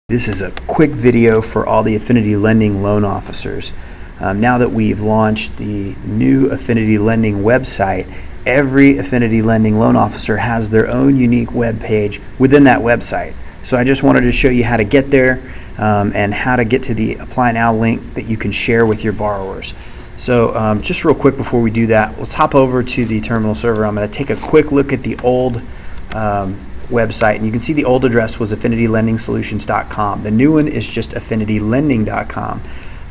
This is a quick video for all the Affinity Lending loan officers. Now that we've launched the new Affinity Lending website, every Affinity Lending loan officer has their own unique web page within that website. So I just wanted to show you how to get there and how to get to the Apply Now link that you can share with your borrowers. So just real quick before we do that, let's hop over to the terminal server. I'm going to take a quick look at the old website, and you can see the old address was affinitylendingsolutions.com. The new one is just affinitylending.com.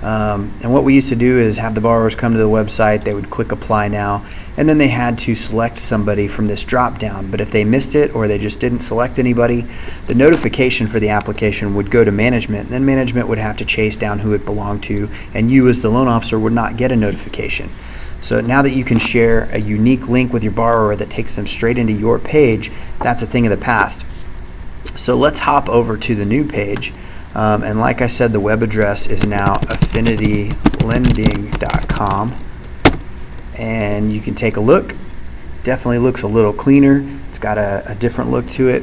And what we used to do is have the borrowers come to the website, they would click Apply Now, and then they had to select somebody from this drop down. But if they missed it or they just didn't select anybody, the notification for the application would go to management, and then management would have to chase down who it belonged to, and you as the loan officer would not get a notification. So now that you can share a unique link with your borrower that takes them straight into your page, that's a thing of the past. So let's hop over to the new page. And like I said, the web address is now affinityLending.com. And you can take a look. Definitely looks a little cleaner. It's got a different look to it.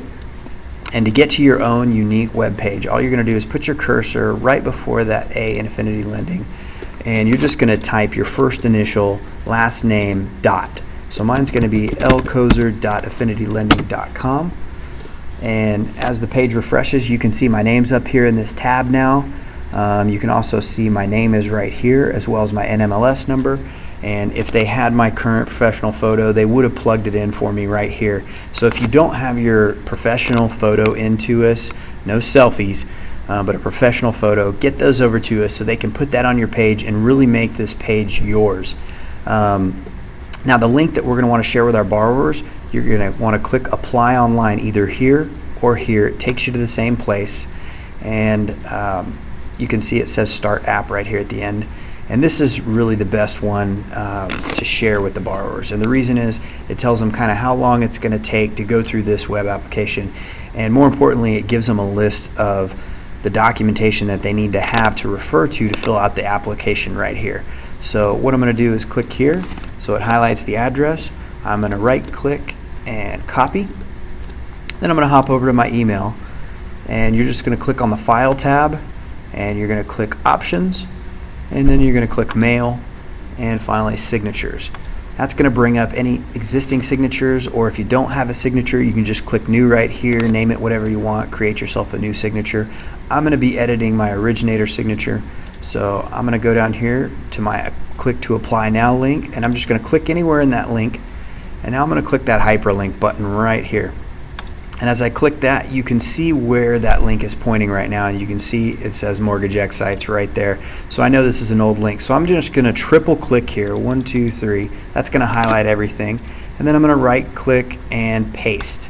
And to get to your own unique web page, all you're going to do is put your cursor right before that A in Affinity Lending. And you're just going to type your first initial, last name, dot. So mine's going to be lkozer.affinitylending.com. And as the page refreshes, you can see my name's up here in this tab now. You can also see my name is right here, as well as my NMLS number. And if they had my current professional photo, they would have plugged it in for me right here. So if you don't have your professional photo into us, no selfies, but a professional photo, get those over to us so they can put that on your page and really make this page yours. Now the link that we're going to want to share with our borrowers, you're going to want to click Apply Online either here or here. It takes you to the same place, and you can see it says Start App right here at the end. And this is really the best one to share with the borrowers. And the reason is it tells them kind of how long it's going to take to go through this web application. And more importantly, it gives them a list of the documentation that they need to have to refer to fill out the application right here. So what I'm going to do is click here, so it highlights the address. I'm going to right click and copy. Then I'm going to hop over to my email, and you're just going to click on the File tab, and you're going to click Options, and then you're going to click Mail, and finally Signatures. That's going to bring up any existing signatures, or if you don't have a signature, you can just click New right here, name it whatever you want, create yourself a new signature. I'm going to be editing my originator signature, so I'm going to go down here to my Click to Apply Now link, and I'm just going to click anywhere in that link, and now I'm going to click that hyperlink button right here. And as I click that, you can see where that link is pointing right now, and you can see it says Mortgage Excites right there. So I know this is an old link, so I'm just going to triple click here, 1, 2, 3. That's going to highlight everything, and then I'm going to right click and paste.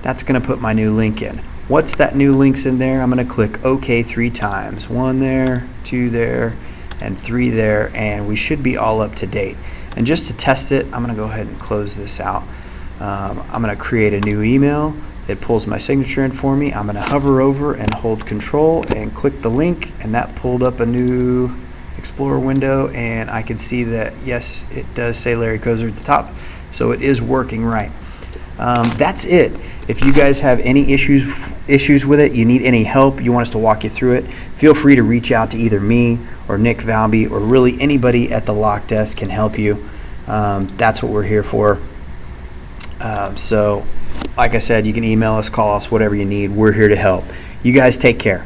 That's going to put my new link in. What's that new links in there? I'm going to click OK 3 times. 1 there, 2 there, and 3 there, and we should be all up to date. And just to test it, I'm going to go ahead and close this out. I'm going to create a new email. It pulls my signature in for me. I'm going to hover over and hold Control and click the link, and that pulled up a new Explorer window, and I can see that yes, it does say Larry Kozer at the top, so it is working right. That's it. If you guys have any issues with it, you need any help, you want us to walk you through it, feel free to reach out to either me or Nick Valby, or really anybody at the Lock Desk can help you. That's what we're here for. So like I said, you can email us, call us, whatever you need. We're here to help. You guys take care.